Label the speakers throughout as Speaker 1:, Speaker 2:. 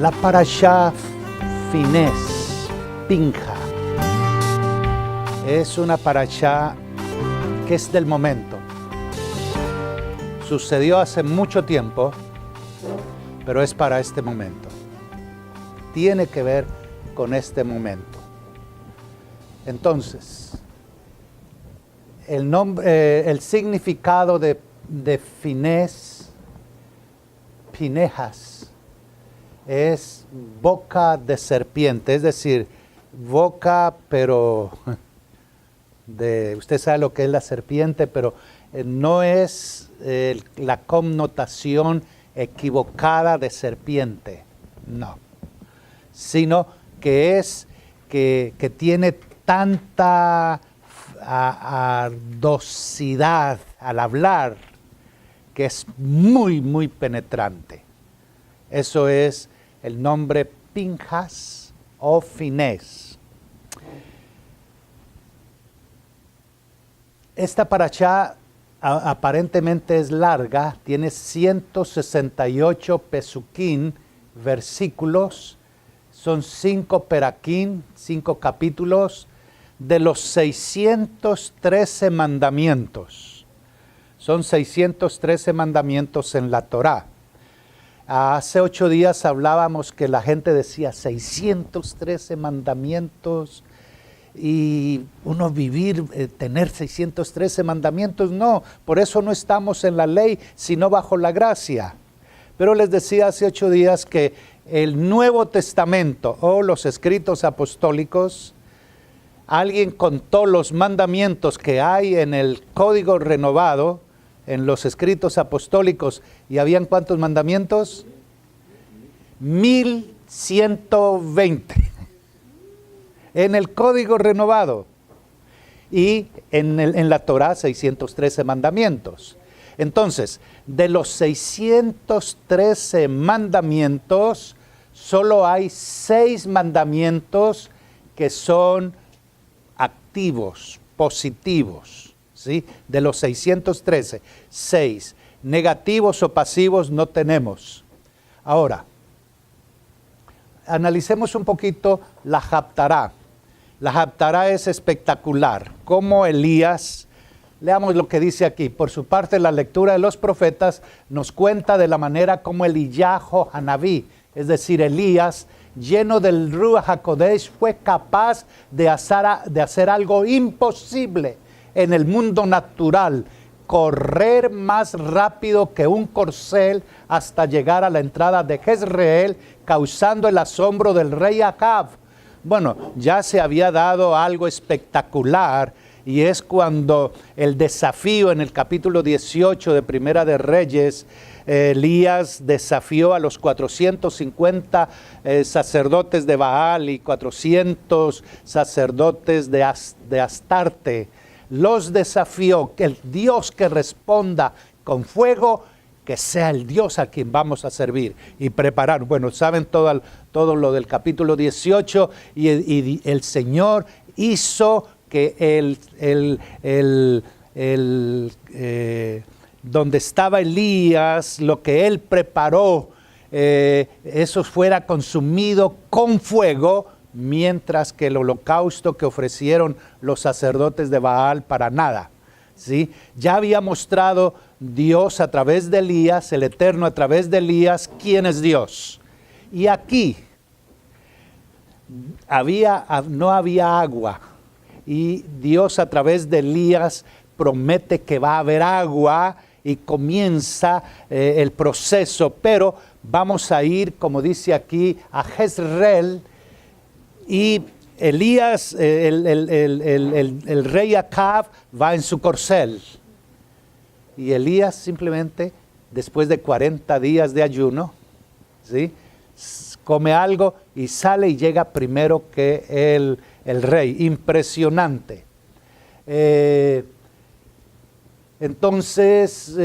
Speaker 1: La parashá Finés, Pinja, es una parashá que es del momento. Sucedió hace mucho tiempo, pero es para este momento. Tiene que ver con este momento. Entonces, el significado de Finés, Pinejas, es boca de serpiente, es decir, boca, pero usted sabe lo que es la serpiente, pero no es la connotación equivocada de serpiente, no, sino que es que tiene tanta ardosidad al hablar que es muy, muy penetrante. Eso es el nombre Pinjas o Finés. Esta parashá aparentemente es larga, tiene 168 pesuquín, versículos, son 5 peraquín, 5 capítulos, de los 613 mandamientos. Son 613 mandamientos en la Torá. Hace 8 días hablábamos que la gente decía 613 mandamientos y uno vivir, tener 613 mandamientos, no, por eso no estamos en la ley, sino bajo la gracia. Pero les decía hace 8 días que el Nuevo Testamento o los escritos apostólicos, alguien contó los mandamientos que hay en el Código Renovado, en los escritos apostólicos, y habían ¿cuántos mandamientos? 1120 en el Código Renovado, y en la Torá 613 mandamientos. Entonces, de los 613 mandamientos, solo hay 6 mandamientos que son activos, positivos. ¿Sí? De los 613, 6 negativos o pasivos no tenemos. Ahora, analicemos un poquito la Haftará. La Haftará es espectacular. Como Elías, leamos lo que dice aquí. Por su parte, la lectura de los profetas nos cuenta de la manera como Eliyahu Hanabí, es decir, Elías, lleno del Ruach HaKodesh, fue capaz de hacer algo imposible en el mundo natural, correr más rápido que un corcel hasta llegar a la entrada de Jezreel, causando el asombro del rey Acab. Bueno, ya se había dado algo espectacular, y es cuando el desafío en el capítulo 18 de Primera de Reyes, Elías desafió a los 450 sacerdotes de Baal y 400 sacerdotes de Astarte. Los desafió, que el Dios que responda con fuego, que sea el Dios a quien vamos a servir y preparar. Bueno, saben todo lo del capítulo 18, y el Señor hizo que donde estaba Elías, lo que él preparó, eso fuera consumido con fuego, mientras que el holocausto que ofrecieron los sacerdotes de Baal para nada. ¿Sí? Ya había mostrado Dios a través de Elías, el Eterno a través de Elías, quién es Dios. Y aquí no había agua, y Dios a través de Elías promete que va a haber agua, y comienza el proceso, pero vamos a ir, como dice aquí, a Jezreel. Y Elías, el rey Acab, va en su corcel. Y Elías simplemente, después de 40 días de ayuno, ¿sí?, come algo y sale y llega primero que el rey. Impresionante. Entonces,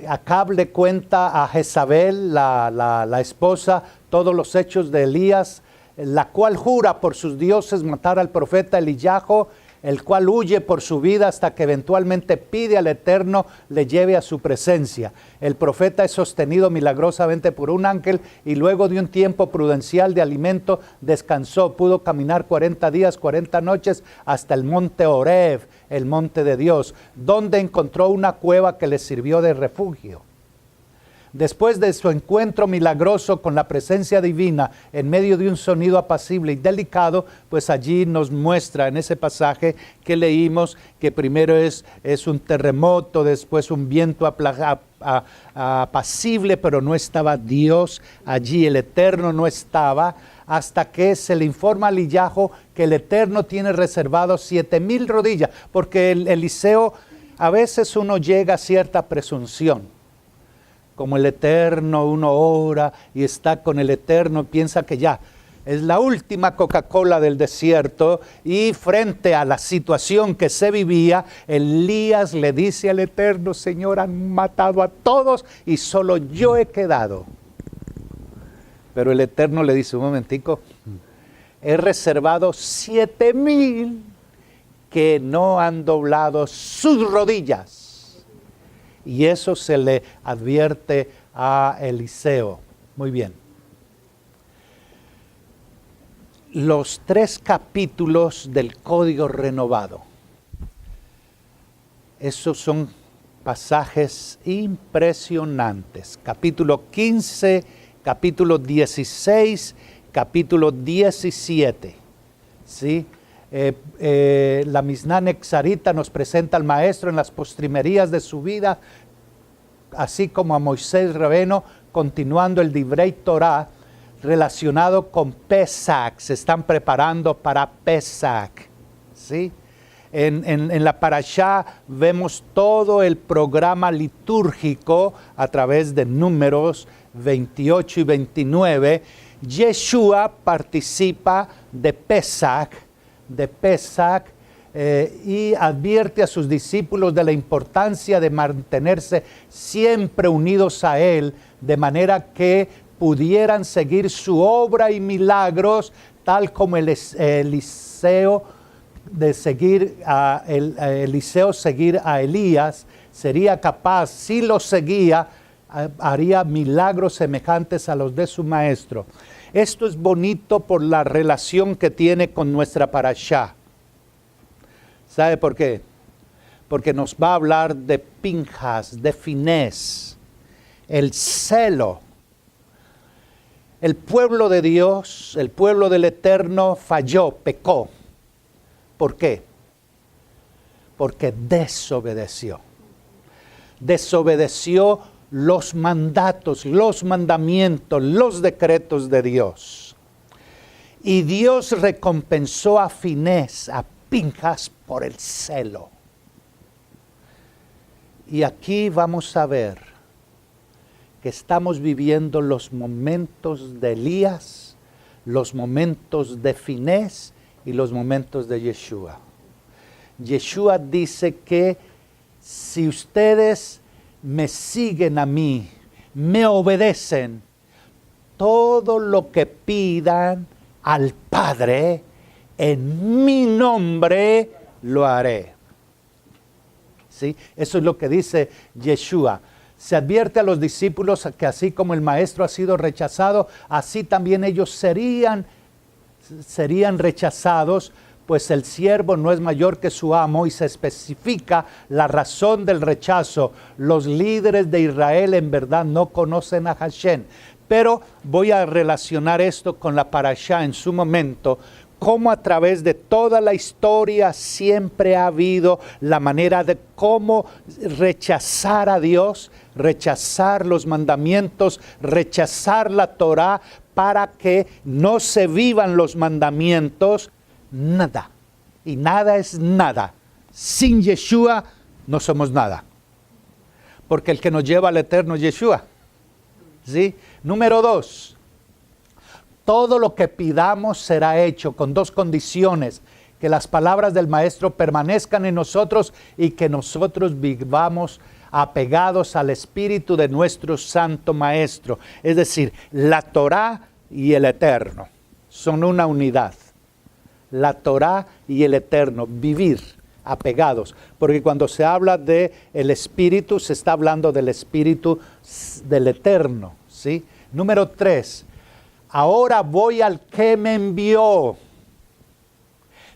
Speaker 1: Acab le cuenta a Jezabel, la esposa, todos los hechos de Elías. la cual jura por sus dioses matar al profeta Eliyahu, el cual huye por su vida hasta que eventualmente pide al Eterno le lleve a su presencia. El profeta es sostenido milagrosamente por un ángel y luego de un tiempo prudencial de alimento descansó. Pudo caminar 40 días, 40 noches hasta el monte Horeb, el monte de Dios, donde encontró una cueva que le sirvió de refugio. Después de su encuentro milagroso con la presencia divina en medio de un sonido apacible y delicado, pues allí nos muestra en ese pasaje que leímos que primero es un terremoto, después un viento apacible, pero no estaba Dios allí, el Eterno no estaba, hasta que se le informa a Eliyahu que el Eterno tiene reservado 7,000 rodillas, porque Eliseo, a veces uno llega a cierta presunción. Como el Eterno, uno ora y está con el Eterno, piensa que ya es la última Coca-Cola del desierto, y frente a la situación que se vivía, Elías le dice al Eterno: Señor, han matado a todos y solo yo he quedado. Pero el Eterno le dice: un momentico, he reservado 7,000 que no han doblado sus rodillas. Y eso se le advierte a Eliseo. Muy bien. Los 3 capítulos del Código Renovado. Esos son pasajes impresionantes. Capítulo 15, capítulo 16, capítulo 17. ¿Sí? La Misná Nexarita nos presenta al maestro en las postrimerías de su vida, así como a Moisés Rabeno, continuando el Divrei Torah relacionado con Pesach. Se están preparando para Pesach, ¿sí? En la parashá vemos todo el programa litúrgico a través de Números 28 y 29. Yeshua participa de Pesach, y advierte a sus discípulos de la importancia de mantenerse siempre unidos a Él, de manera que pudieran seguir su obra y milagros, tal como Eliseo seguir a Elías, sería capaz, si lo seguía, haría milagros semejantes a los de su maestro. Esto es bonito por la relación que tiene con nuestra parashá. ¿Sabe por qué? Porque nos va a hablar de Pinjas, de Finés, el celo. El pueblo de Dios, el pueblo del Eterno falló, pecó. ¿Por qué? Porque desobedeció. Desobedeció los mandatos, los mandamientos, los decretos de Dios. Y Dios recompensó a Finés, a Pinjas, por el celo. Y aquí vamos a ver que estamos viviendo los momentos de Elías, los momentos de Finés y los momentos de Yeshua. Yeshua dice que si ustedes me siguen a mí, me obedecen, todo lo que pidan al Padre en mi nombre lo haré. ¿Sí? Eso es lo que dice Yeshua. Se advierte a los discípulos que así como el maestro ha sido rechazado, así también ellos serían rechazados, pues el siervo no es mayor que su amo, y se especifica la razón del rechazo. Los líderes de Israel en verdad no conocen a Hashem. Pero voy a relacionar esto con la parashá en su momento, cómo a través de toda la historia siempre ha habido la manera de cómo rechazar a Dios, rechazar los mandamientos, rechazar la Torah, para que no se vivan los mandamientos. Nada, y nada es nada. Sin Yeshua no somos nada, porque el que nos lleva al Eterno es Yeshua. ¿Sí? Número 2, todo lo que pidamos será hecho con 2 condiciones: que las palabras del Maestro permanezcan en nosotros y que nosotros vivamos apegados al Espíritu de nuestro Santo Maestro, es decir, la Torá y el Eterno. son una unidad. La Torá y el Eterno, vivir apegados. Porque cuando se habla de el Espíritu, se está hablando del Espíritu del Eterno, ¿sí? Número 3, ahora voy al que me envió,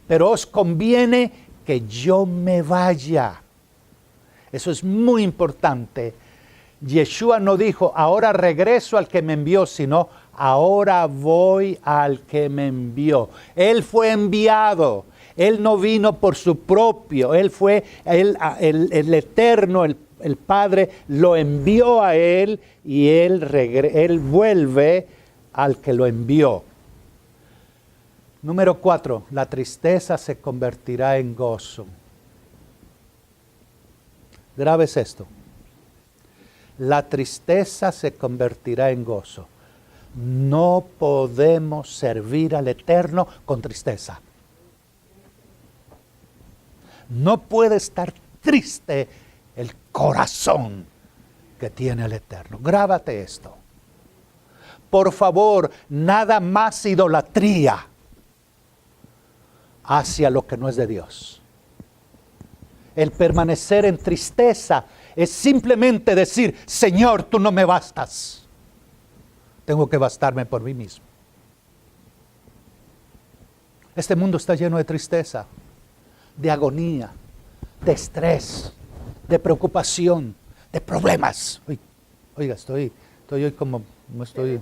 Speaker 1: pero os conviene que yo me vaya. Eso es muy importante. Yeshua no dijo, ahora regreso al que me envió, sino ahora voy al que me envió. Él fue enviado. Él no vino por su propio. Él fue, el Eterno, el Padre, lo envió a él y él vuelve al que lo envió. Número 4, la tristeza se convertirá en gozo. Grave es esto. La tristeza se convertirá en gozo. No podemos servir al Eterno con tristeza. No puede estar triste el corazón que tiene el Eterno. Grábate esto. Por favor, nada más idolatría hacia lo que no es de Dios. El permanecer en tristeza es simplemente decir, Señor, tú no me bastas. Tengo que bastarme por mí mismo. Este mundo está lleno de tristeza, de agonía, de estrés, de preocupación, de problemas. Oiga, estoy hoy como, no estoy...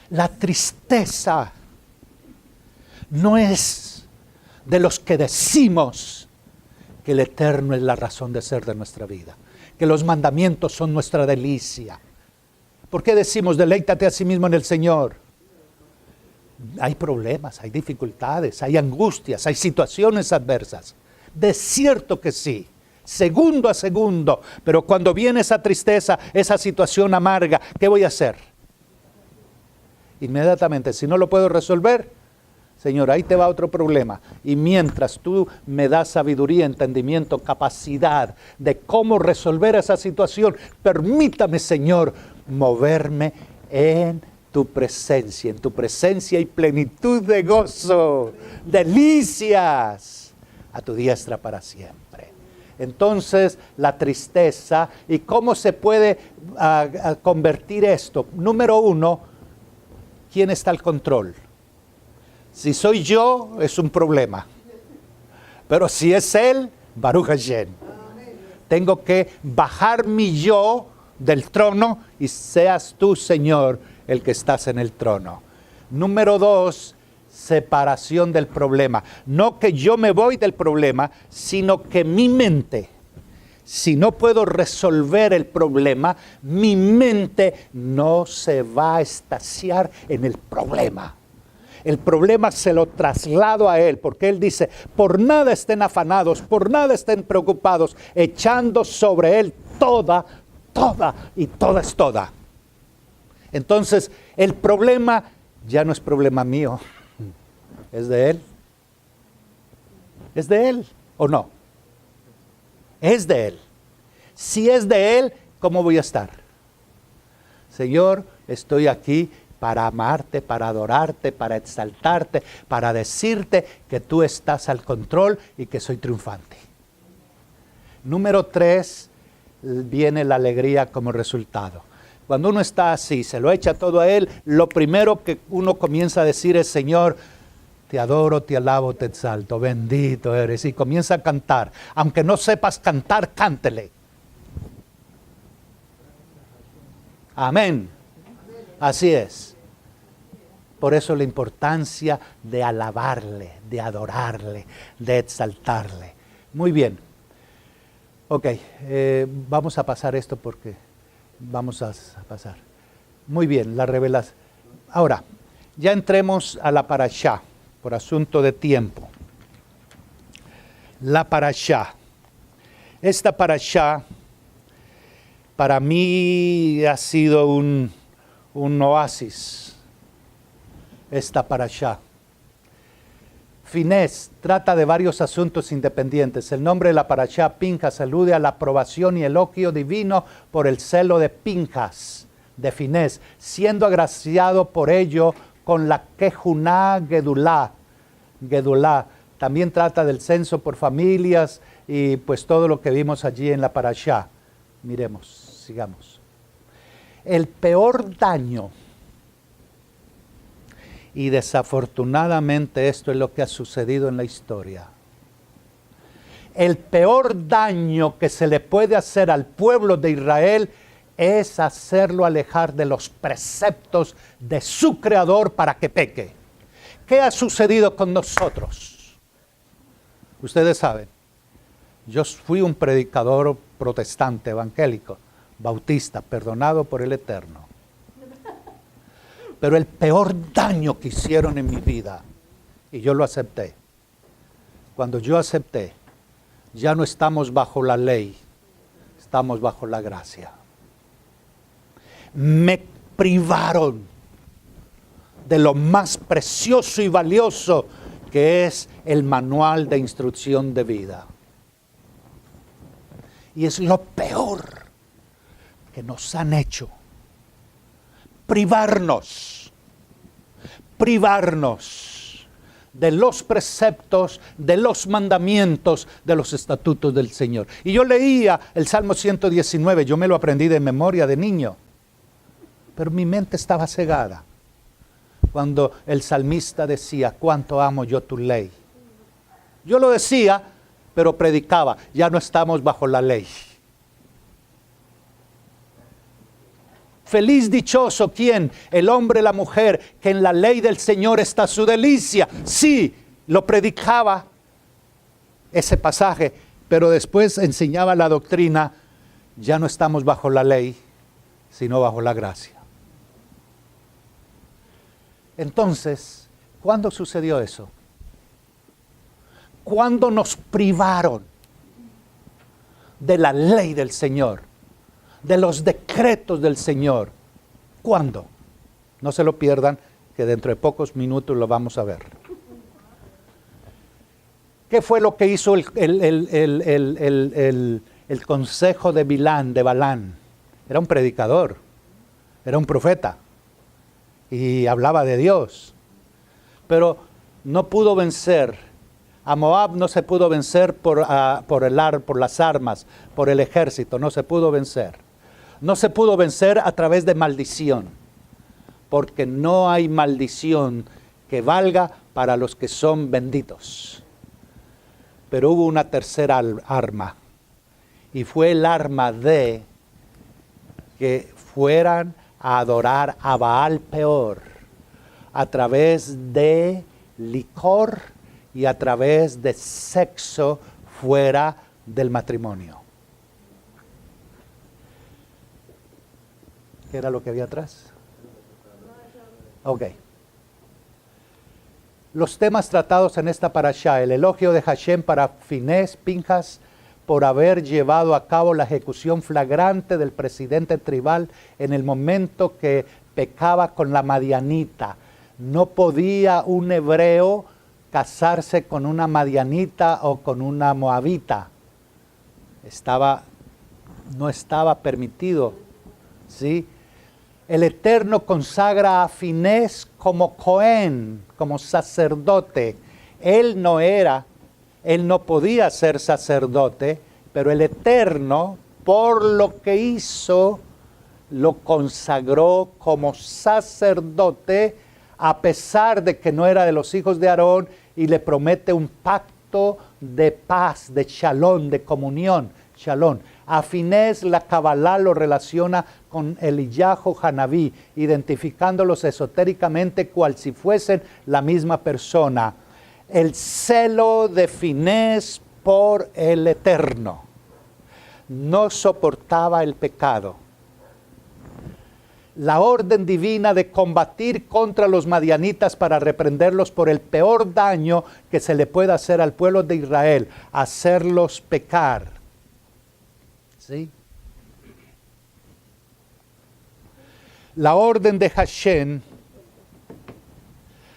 Speaker 1: La tristeza no es de los que decimos que el Eterno es la razón de ser de nuestra vida, que los mandamientos son nuestra delicia. ¿Por qué decimos deleítate a sí mismo en el Señor? Hay problemas, hay dificultades, hay angustias, hay situaciones adversas. De cierto que sí, segundo a segundo, pero cuando viene esa tristeza, esa situación amarga, ¿qué voy a hacer? Inmediatamente, si no lo puedo resolver, Señor, ahí te va otro problema. Y mientras tú me das sabiduría, entendimiento, capacidad de cómo resolver esa situación, permítame, Señor, moverme en tu presencia y plenitud de gozo, delicias a tu diestra para siempre. Entonces, la tristeza, ¿y cómo se puede convertir esto? Número 1, ¿quién está al control? Si soy yo, es un problema. Pero si es Él, Baruch Hashem. Tengo que bajar mi yo del trono y seas tú, Señor, el que estás en el trono. Número 2, separación del problema. No que yo me voy del problema, sino que mi mente, si no puedo resolver el problema, mi mente no se va a estaciar en el problema. El problema se lo traslado a Él, porque Él dice, por nada estén afanados, por nada estén preocupados, echando sobre Él toda es toda. Entonces, el problema ya no es problema mío, es de Él. ¿Es de Él o no? Es de Él. Si es de Él, ¿cómo voy a estar? Señor, estoy aquí para amarte, para adorarte, para exaltarte, para decirte que tú estás al control y que soy triunfante. Número 3, viene la alegría como resultado. Cuando uno está así, se lo echa todo a Él, lo primero que uno comienza a decir es, Señor, te adoro, te alabo, te exalto, bendito eres. Y comienza a cantar. Aunque no sepas cantar, cántele. Amén. Así es. Por eso la importancia de alabarle, de adorarle, de exaltarle. Muy bien. Ok, vamos a pasar esto porque vamos a pasar. Muy bien, la revelación. Ahora, ya entremos a la parashá, por asunto de tiempo. La parashá. Esta parashá para mí ha sido un oasis. Esta parashá. Finés trata de varios asuntos independientes. El nombre de la parashá, Pinjas, alude a la aprobación y elogio divino por el celo de Pinjas, de Finés, siendo agraciado por ello con la Kejuná Gedulá. Gedulá también trata del censo por familias y pues todo lo que vimos allí en la parashá. Miremos, sigamos. El peor daño, y desafortunadamente esto es lo que ha sucedido en la historia, el peor daño que se le puede hacer al pueblo de Israel es hacerlo alejar de los preceptos de su Creador para que peque. ¿Qué ha sucedido con nosotros? Ustedes saben, yo fui un predicador protestante, evangélico, bautista, perdonado por el Eterno. Pero el peor daño que hicieron en mi vida, y yo lo acepté, cuando yo acepté, ya no estamos bajo la ley, estamos bajo la gracia. Me privaron de lo más precioso y valioso que es el manual de instrucción de vida. Y es lo peor que nos han hecho. Privarnos de los preceptos, de los mandamientos, de los estatutos del Señor. Y yo leía el Salmo 119, yo me lo aprendí de memoria de niño, pero mi mente estaba cegada cuando el salmista decía, cuánto amo yo tu ley. Yo lo decía, pero predicaba, ya no estamos bajo la ley. Feliz, dichoso, ¿quién? El hombre, la mujer, que en la ley del Señor está su delicia. Sí, lo predicaba ese pasaje, pero después enseñaba la doctrina, ya no estamos bajo la ley, sino bajo la gracia. Entonces, ¿cuándo sucedió eso? ¿Cuándo nos privaron de la ley del Señor? De los decretos del Señor. ¿Cuándo? No se lo pierdan, que dentro de pocos minutos lo vamos a ver. ¿Qué fue lo que hizo el consejo de Balán? Era un predicador, era un profeta y hablaba de Dios. Pero no pudo vencer. A Moab no se pudo vencer por las armas, por el ejército, no se pudo vencer. No se pudo vencer a través de maldición, porque no hay maldición que valga para los que son benditos. Pero hubo una tercera arma, y fue el arma de que fueran a adorar a Baal Peor a través de licor y a través de sexo fuera del matrimonio. ¿Qué era lo que había atrás? Ok. Los temas tratados en esta parashá, el elogio de Hashem para Finés, Pinjas, por haber llevado a cabo la ejecución flagrante del presidente tribal en el momento que pecaba con la madianita. No podía un hebreo casarse con una madianita o con una moabita. No estaba permitido, ¿sí? El Eterno consagra a Finés como Cohen, como sacerdote. Él no podía ser sacerdote, pero el Eterno, por lo que hizo, lo consagró como sacerdote, a pesar de que no era de los hijos de Aarón, y le promete un pacto de paz, de shalom, de comunión, shalom. A Finés la Kabbalah lo relaciona con Eliyahu Hanabí, identificándolos esotéricamente cual si fuesen la misma persona. El celo de Finés por el Eterno. No soportaba el pecado. La orden divina de combatir contra los madianitas para reprenderlos por el peor daño que se le puede hacer al pueblo de Israel, hacerlos pecar. ¿Sí? La orden de Hashem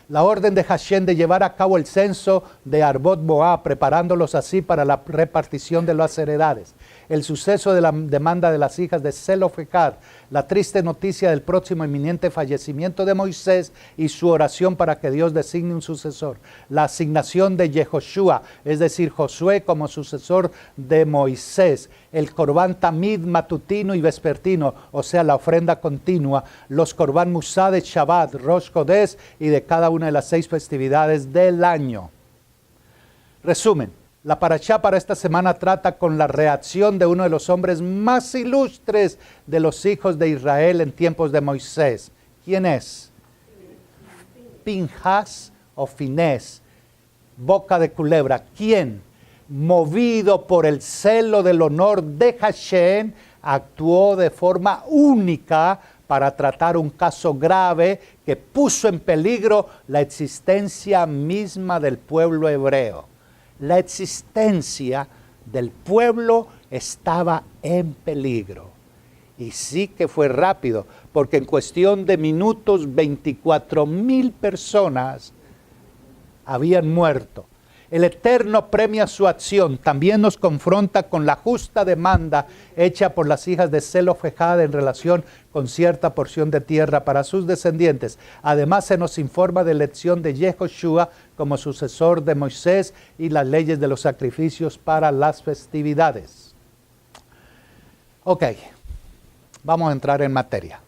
Speaker 1: de llevar a cabo el censo de Arbot Moab, preparándolos así para la repartición de las heredades. el suceso de la demanda de las hijas de Zelofehad, la triste noticia del próximo inminente fallecimiento de Moisés y su oración para que Dios designe un sucesor, la asignación de Yehoshua, es decir, Josué como sucesor de Moisés, el Corbán Tamid matutino y vespertino, o sea, la ofrenda continua, los Corbán Musá de Shabbat, Rosh Chodesh y de cada una de las 6 festividades del año. Resumen, la parashá para esta semana trata con la reacción de uno de los hombres más ilustres de los hijos de Israel en tiempos de Moisés. ¿Quién es? Pinhas o Finés, boca de culebra. ¿Quién? Movido por el celo del honor de Hashem, actuó de forma única para tratar un caso grave que puso en peligro la existencia misma del pueblo hebreo. La existencia del pueblo estaba en peligro. Y sí que fue rápido, porque en cuestión de minutos 24,000 personas habían muerto. El Eterno premia su acción, también nos confronta con la justa demanda hecha por las hijas de Zelofehad en relación con cierta porción de tierra para sus descendientes. Además se nos informa de la elección de Yehoshua como sucesor de Moisés y las leyes de los sacrificios para las festividades. Ok, vamos a entrar en materia.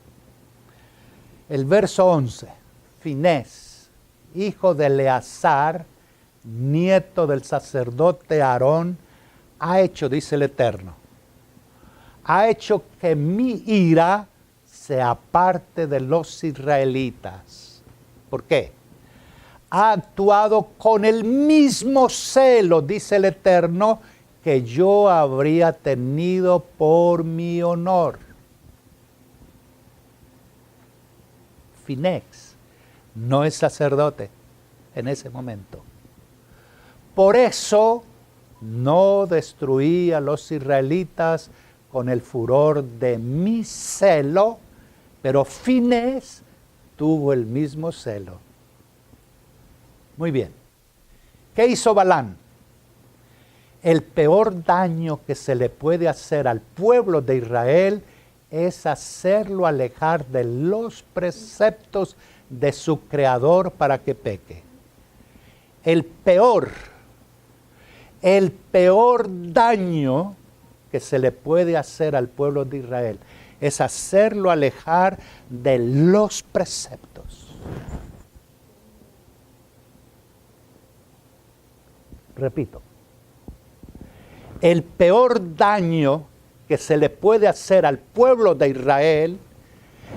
Speaker 1: El verso 11, Finés, hijo de Eleazar, nieto del sacerdote Aarón, ha hecho, dice el Eterno, ha hecho que mi ira se aparte de los israelitas. ¿Por qué? Ha actuado con el mismo celo, dice el Eterno, que yo habría tenido por mi honor. Finés no es sacerdote en ese momento. Por eso no destruí a los israelitas con el furor de mi celo, pero Finés tuvo el mismo celo. Muy bien. ¿Qué hizo Balán? El peor daño que se le puede hacer al pueblo de Israel es hacerlo alejar de los preceptos de su Creador para que peque. El peor daño que se le puede hacer al pueblo de Israel es hacerlo alejar de los preceptos. Repito, el peor daño que se le puede hacer al pueblo de Israel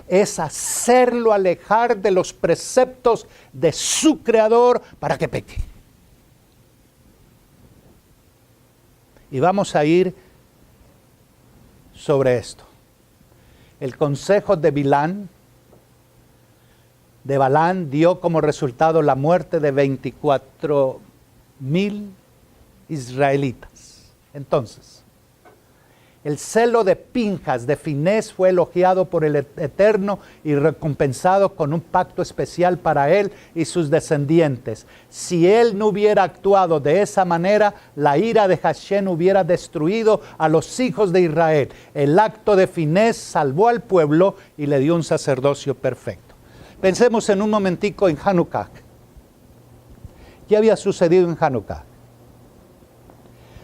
Speaker 1: es hacerlo alejar de los preceptos de su Creador para que peque. Y vamos a ir sobre esto. El consejo de Balán dio como resultado la muerte de 24,000 israelitas. Entonces, el celo de Pinhas, de Finés, fue elogiado por el Eterno y recompensado con un pacto especial para él y sus descendientes. Si él no hubiera actuado de esa manera, la ira de Hashem hubiera destruido a los hijos de Israel. El acto de Finés salvó al pueblo y le dio un sacerdocio perfecto. Pensemos en un momentico en Hanukkah. ¿Qué había sucedido en Hanukkah?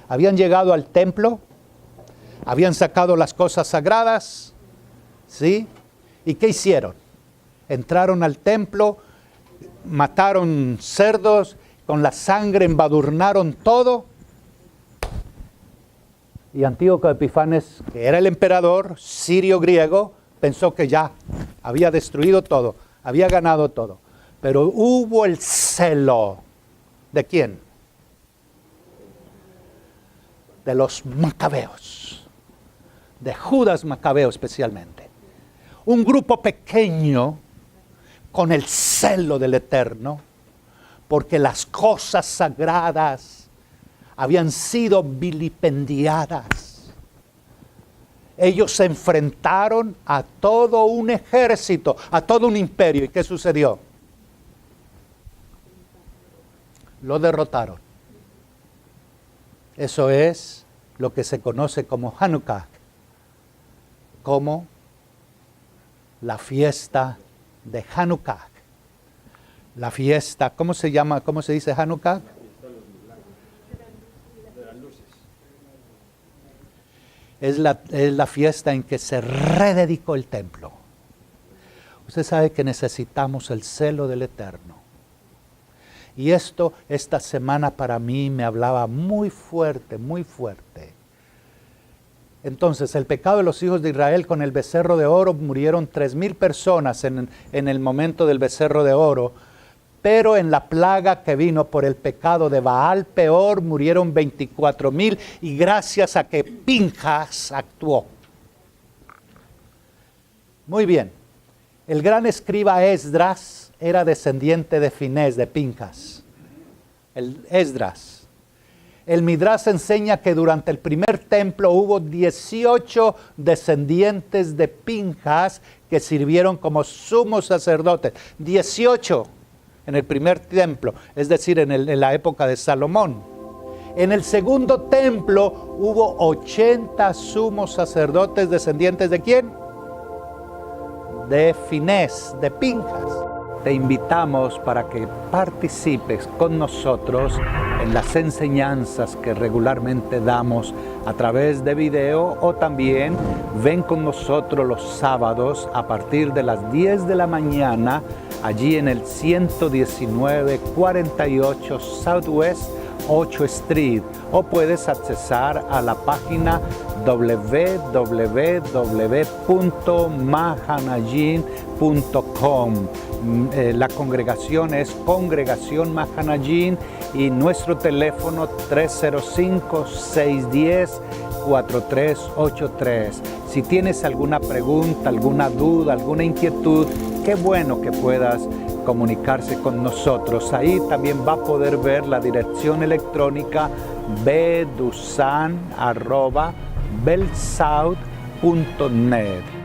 Speaker 1: Habían llegado al templo, habían sacado las cosas sagradas, ¿sí? ¿Y qué hicieron? Entraron al templo, mataron cerdos, con la sangre embadurnaron todo. Y Antíoco Epifanes, que era el emperador sirio-griego, pensó que ya había destruido todo, había ganado todo. Pero hubo el celo. ¿De quién? De los macabeos. De Judas Macabeo especialmente. Un grupo pequeño con el celo del Eterno, porque las cosas sagradas habían sido vilipendiadas. Ellos se enfrentaron a todo un ejército, a todo un imperio. ¿Y qué sucedió? Lo derrotaron. Eso es lo que se conoce como Hanukkah, como la fiesta de Hanukkah. La fiesta, ¿cómo se llama? ¿Cómo se dice Hanukkah? Es la fiesta en que se rededicó el templo. Usted sabe que necesitamos el celo del Eterno. Y esta semana para mí me hablaba muy fuerte, muy fuerte. Entonces, el pecado de los hijos de Israel con el becerro de oro, murieron 3,000 personas en el momento del becerro de oro. Pero en la plaga que vino por el pecado de Baal Peor, murieron 24,000, y gracias a que Pinjas actuó. Muy bien. El gran escriba Esdras era descendiente de Finés, de Pinjas. El Esdras. El Midrash enseña que durante el primer templo hubo 18 descendientes de Pinjas que sirvieron como sumos sacerdotes. 18 en el primer templo, es decir, en la época de Salomón. En el segundo templo hubo 80 sumos sacerdotes descendientes ¿de quién? De Finés, de Pinjas. Te invitamos para que participes con nosotros en las enseñanzas que regularmente damos a través de video, o también ven con nosotros los sábados a partir de las 10 de la mañana allí en el 11948 Southwest 8 Street, o puedes accesar a la página www.mahanajin.com. La congregación es Congregación Mahanajin y nuestro teléfono 305-610-4383. Si tienes alguna pregunta, alguna duda, alguna inquietud, qué bueno que puedas comunicarse con nosotros. Ahí también va a poder ver la dirección electrónica bedusan@belsouth.net.